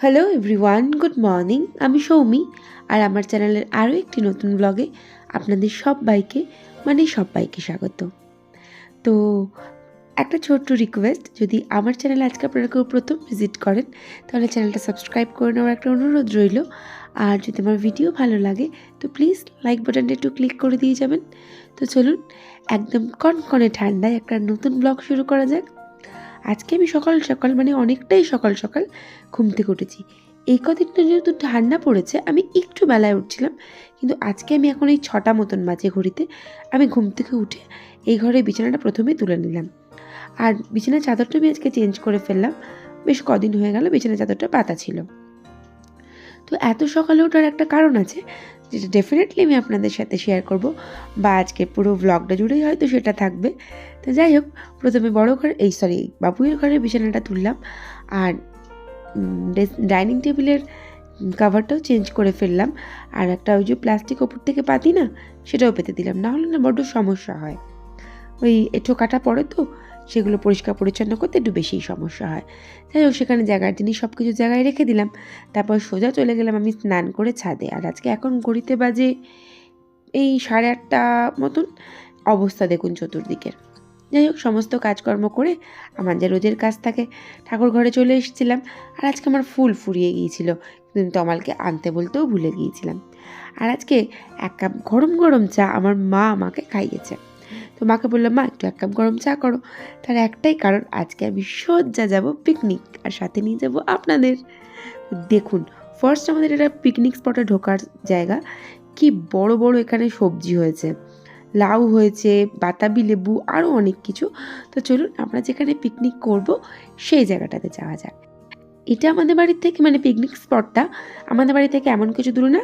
Hello everyone, good morning. আমি সৌমি, আর আমার চ্যানেলের আরও একটি নতুন ব্লগে আপনাদের সবাইকে স্বাগত। তো একটা ছোট্ট রিকোয়েস্ট, যদি আমার চ্যানেলে আজকে আপনারা কেউ প্রথম ভিজিট করেন তাহলে চ্যানেলটা সাবস্ক্রাইব করে নেওয়ার একটা অনুরোধ রইল। আর যদি আমার ভিডিও ভালো লাগে তো প্লিজ লাইক বাটনটা একটু ক্লিক করে দিয়ে যাবেন। তো চলুন, একদম কনকনে ঠান্ডায় একটা নতুন ব্লগ শুরু করা যাক। আজকে আমি সকাল সকাল অনেকটাই সকাল সকাল ঘুম থেকে উঠেছি। এই কদিন যেহেতু ঠান্ডা পড়েছে আমি একটু বেলায় উঠছিলাম, কিন্তু আজকে আমি এখন এই 6টা মতন বাজে ঘড়িতে আমি ঘুম থেকে উঠে এই ঘরে বিছানাটা প্রথমে তুলে নিলাম। আর বিছানার চাদরটা আমি আজকে চেঞ্জ করে ফেললাম, বেশ কদিন হয়ে গেল বিছানার চাদরটা পাতা ছিল। তো এত সকালে ওঠার একটা কারণ আছে, যেটা ডেফিনেটলি আমি আপনাদের সাথে শেয়ার করব, বা আজকে পুরো ব্লগটা জুড়েই হয়তো সেটা থাকবে। তো যাই হোক, প্রথমে বাবুয়ের ঘরের বিছানাটা তুললাম, আর ডাইনিং টেবিলের কাভারটাও চেঞ্জ করে ফেললাম। আর একটা ওই যে প্লাস্টিক ওপর থেকে পাতি না, সেটাও পেতে দিলাম, না হলে না বড্ড সমস্যা হয়। ওই এঁঠো কাটা পড়ে তো, সেগুলো পরিষ্কার পরিচ্ছন্ন করতে একটু বেশিই সমস্যা হয়। যাই হোক, সেখানে জায়গার জিনিস সব কিছু জায়গায় রেখে দিলাম। তারপর সোজা চলে গেলাম আমি স্নান করে ছাদে। আর আজকে এখন ঘড়িতে বাজে এই 8:30 মতন। অবস্থা দেখুন চতুর্দিকের। যাই হোক, সমস্ত কাজকর্ম করে আমার যে রোজের কাজ থাকে, ঠাকুর ঘরে চলে এসেছিলাম। আর আজকে আমার ফুল ফুরিয়ে গিয়েছিল, কিন্তু তমালকে আনতে বলতেও ভুলে গিয়েছিলাম। আর আজকে 1 কাপ গরম গরম চা আমার মা আমাকে খাইয়েছে। তো মাকে বললাম, মা একটু 1 কাপ গরম চা করো। তার একটাই কারণ, আজকে আমি সোজা যাব পিকনিক, আর সাথে নিয়ে যাব আপনাদের। দেখুন, ফার্স্ট আমাদের এটা পিকনিক স্পটে ঢোকার জায়গা। কি বড় বড় এখানে সবজি হয়েছে, লাউ হয়েছে, বাতাবি লেবু, আরও অনেক কিছু। তো চলুন আমরা যেখানে পিকনিক করব সেই জায়গাটাতে যাওয়া যাক। এটা আমাদের বাড়ির থেকে পিকনিক স্পটটা আমাদের বাড়ি থেকে এমন কিছু দূরে না,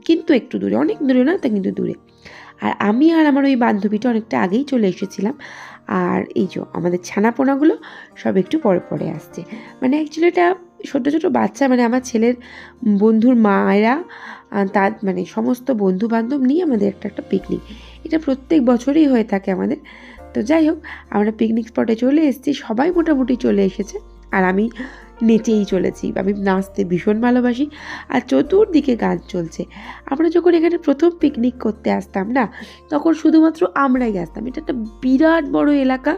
কিন্তু একটু দূরে, অনেক দূরে না তা কিন্তু দূরে। আর আমি আর আমার ওই বান্ধবীটা অনেকটা আগেই চলে এসেছিলাম। আর এই যে আমাদের ছানাপোনাগুলো সব একটু পরে পরে আসছে। অ্যাকচুয়ালি এটা ছোটো ছোটো বাচ্চা, আমার ছেলের বন্ধুর মায়েরা, তার সমস্ত বন্ধু বান্ধব নিয়ে আমাদের একটা পিকনিক। এটা প্রত্যেক বছরই হয়ে থাকে আমাদের। তো যাই হোক, আমরা পিকনিক স্পটে চলে এসেছি, সবাই মোটামুটি চলে এসেছে। আর আমি নেচেই চলেছি, আমি নাচতে ভীষণ ভালোবাসি। আর চতুর্দিকে গান চলছে। আমরা যখন এখানে প্রথম পিকনিক করতে আসতাম না, তখন শুধুমাত্র আমরাই আসতাম। এটা একটা বিরাট বড় এলাকা,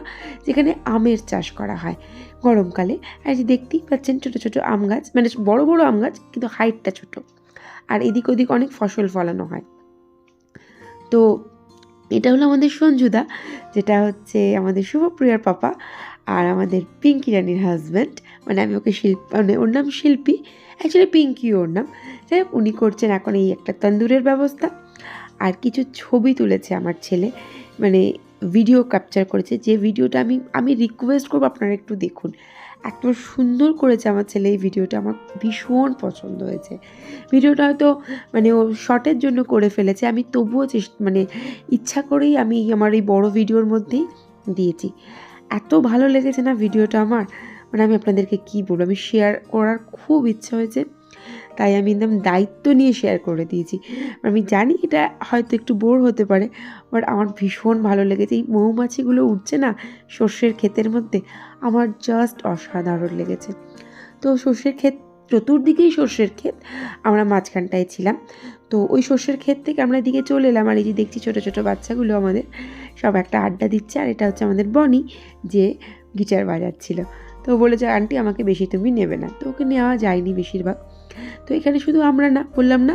যেখানে আমের চাষ করা হয় গরমকালে। আর যে দেখতেই পাচ্ছেন ছোটো ছোটো আম গাছ, বড় বড় আম গাছ, কিন্তু হাইটটা ছোটো। আর এদিক ওদিক অনেক ফসল ফলানো হয়। তো এটা হলো আমাদের সঞ্জুদা, যেটা হচ্ছে আমাদের শুভপ্রিয়ার পাপা, আর আমাদের পিঙ্কি রানির হাজব্যান্ড। আমি ওকে ওর নাম শিল্পী, অ্যাকচুয়ালি পিঙ্কি ওর নাম। যাই হোক, উনি করছেন এখন এই একটা তন্দুরের ব্যবস্থা। আর কিছু ছবি তুলেছে আমার ছেলে, ভিডিও ক্যাপচার করেছে, যে ভিডিওটা আমি রিকোয়েস্ট করবো আপনারা একটু দেখুন। এত সুন্দর করেছে আমার ছেলে এই ভিডিওটা, আমার ভীষণ পছন্দ হয়েছে। ভিডিওটা হয়তো ও শর্টের জন্য করে ফেলেছে, আমি তবুও ইচ্ছা করেই আমি আমার এই বড় ভিডিওর মধ্যেই দিয়েছি। এত ভালো লেগেছে না ভিডিওটা আমার, আমি আপনাদেরকে কী বলবো, আমি শেয়ার করার খুব ইচ্ছা হয়েছে, তাই আমি একদম দায়িত্ব নিয়ে শেয়ার করে দিয়েছি। আমি জানি এটা হয়তো একটু বোর হতে পারে, বাট আমার ভীষণ ভালো লেগেছে। এই মৌমাছিগুলো উঠছে না সর্ষের ক্ষেতের মধ্যে, আমার জাস্ট অসাধারণ লেগেছে। তো সর্ষের ক্ষেত, চতুর্দিকেই সর্ষের ক্ষেত, আমরা মাঝখানটায় ছিলাম। তো ওই সর্ষের ক্ষেত থেকে আমরা এদিকে চলে এলাম। আর এই যে দেখছি ছোটো ছোটো বাচ্চাগুলো আমাদের সব একটা আড্ডা দিচ্ছে। আর এটা হচ্ছে আমাদের বনি, যে গিটার বাজাচ্ছিল। তো বলেছে, আন্টি আমাকে বেশি তুমি নেবে না। তো ওকে নেওয়া যায়নি বেশিরভাগ। তো এখানে শুধু আমরা না, বললাম না,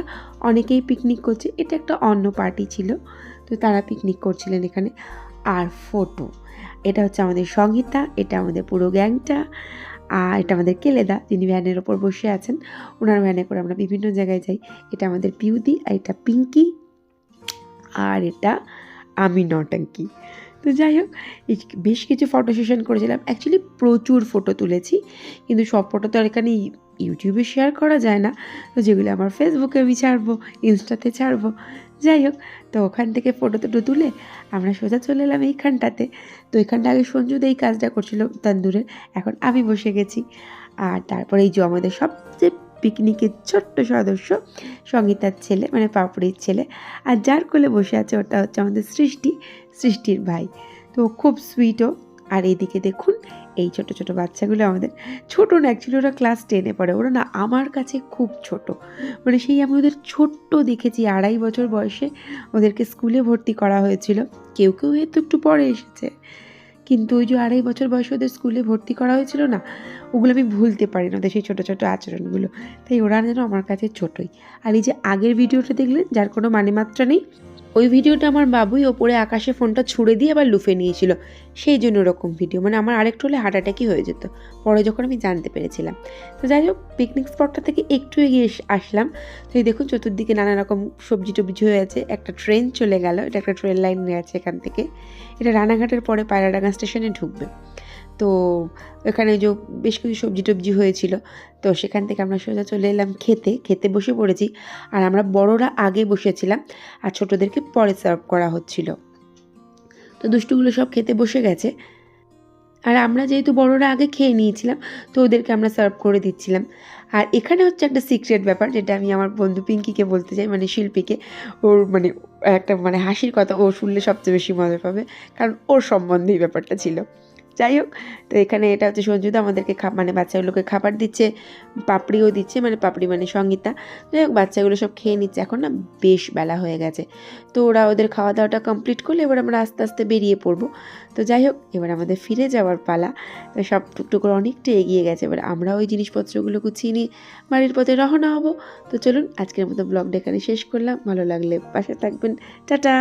অনেকেই পিকনিক করছে। এটা একটা অন্য পার্টি ছিল, তো তারা পিকনিক করছিলেন এখানে। আর ফটো, এটা হচ্ছে আমাদের সংহিতা, এটা আমাদের পুরো গ্যাংটা। আর এটা আমাদের কেলেদা, যিনি ভ্যানের ওপর বসে আছেন। ওনার ভ্যানে করে আমরা বিভিন্ন জায়গায় যাই। এটা আমাদের পিউদি, আর এটা পিঙ্কি, আর এটা আমি নটাঙ্কি। তো যাই হোক, বেশ কিছু ফটো সেশন করেছিলাম। অ্যাকচুয়ালি প্রচুর ফটো তুলেছি, কিন্তু সব ফটো তো আর এখানে ইউটিউবে শেয়ার করা যায় না। তো যেগুলো আমার ফেসবুকে আমি ছাড়বো, ইনস্টাতে ছাড়বো। যাই হোক, তো ওখান থেকে ফটো তুলে আমরা সোজা চলে এলাম এইখানটাতে। তো এখানটা আগে সঞ্জুদা এই কাজটা করছিল তন্দুরের, এখন আমি বসে গেছি। আর তারপরে এই যে আমাদের সবচেয়ে পিকনিকের ছোট্ট সদস্য, সঙ্গীতার ছেলে, পাপড়ির ছেলে, আর যার কোলে বসে আছে ওটা হচ্ছে আমাদের সৃষ্টির ভাই। তো খুব সুইটও। আর এইদিকে দেখুন, এই ছোট ছোট বাচ্চাগুলো আমাদের ছোটো না, অ্যাকচুয়ালি ওরা ক্লাস 10-এ পড়ে। ওরা না আমার কাছে খুব ছোট, মানে সেই আমি ওদের ছোট্ট দেখেছি। 2.5 বছর বয়সে ওদেরকে স্কুলে ভর্তি করা হয়েছিল। কেউ কেউ হয়তো একটু পরে এসেছে, কিন্তু ওই যে 2.5 বছর বয়সে ওদের স্কুলে ভর্তি করা হয়েছিল না, ওগুলো আমি ভুলতে পারি না, ওদের সেই ছোটো ছোটো আচরণগুলো। তাই ওরা যেন আমার কাছে ছোটোই। আর এই যে আগের ভিডিওটা দেখলেন, যার কোনো মানেমাত্রা নেই, ওই ভিডিওটা আমার বাবুই ওপরে আকাশে ফোনটা ছুঁড়ে দিয়ে আবার লুফে নিয়েছিল, সেই জন্য ওরকম ভিডিও। মানে আমার আরেকটু হলে হার্ট অ্যাটাকই হয়ে যেত, পরে যখন আমি জানতে পেরেছিলাম। তো যাই হোক, পিকনিক স্পটটা থেকে একটু এগিয়ে আসলাম। তো এই দেখুন চতুর্দিকে নানা রকম সবজি টবজি হয়ে আছে। একটা ট্রেন চলে গেল, এটা একটা ট্রেন লাইন আছে এখান থেকে। এটা রানাঘাটের পরে পায়রাডাঙ্গা স্টেশনে ঢুকবে। তো এখানে যে বেশ কিছু সবজি টবজি হয়েছিল, তো সেখান থেকে আমরা সোজা চলে এলাম খেতে বসে পড়েছি। আর আমরা বড়রা আগে বসেছিলাম আর ছোটোদেরকে পরে সার্ভ করা হচ্ছিল। তো দুষ্টুগুলো সব খেতে বসে গেছে, আর আমরা যেহেতু বড়রা আগে খেয়ে নিয়েছিলাম, তো ওদেরকে আমরা সার্ভ করে দিচ্ছিলাম। আর এখানে হচ্ছে একটা সিক্রেট ব্যাপার, যেটা আমি আমার বন্ধু পিঙ্কিকে বলতে চাই, মানে শিল্পীকে। ওর মানে একটা মানে হাসির কথা, ও শুনলে সবচেয়ে বেশি মজা পাবে, কারণ ওর সম্বন্ধেই ব্যাপারটা ছিল। যাই হোক, তো এখানে এটা হচ্ছে সঞ্জুদা আমাদেরকে মানে বাচ্চাগুলোকে খাবার দিচ্ছে, পাপড়িও দিচ্ছে, মানে পাপড়ি মানে সঙ্গীতা। যাই হোক, বাচ্চাগুলো সব খেয়ে নিচ্ছে। এখন না বেশ বেলা হয়ে গেছে, তো ওরা ওদের খাওয়া দাওয়াটা কমপ্লিট করলে এবার আমরা আস্তে আস্তে বেরিয়ে পড়বো। তো যাই হোক, এবার আমাদের ফিরে যাওয়ার পালা। তো সব টুকটুক করে অনেকটা এগিয়ে গেছে, এবার আমরা ওই জিনিসপত্রগুলো গুছিয়ে নিয়ে বাড়ির পথে রওনা হব। তো চলুন, আজকের মতো ব্লগটা এখানে শেষ করলাম। ভালো লাগলে পাশে থাকবেন। টাটা।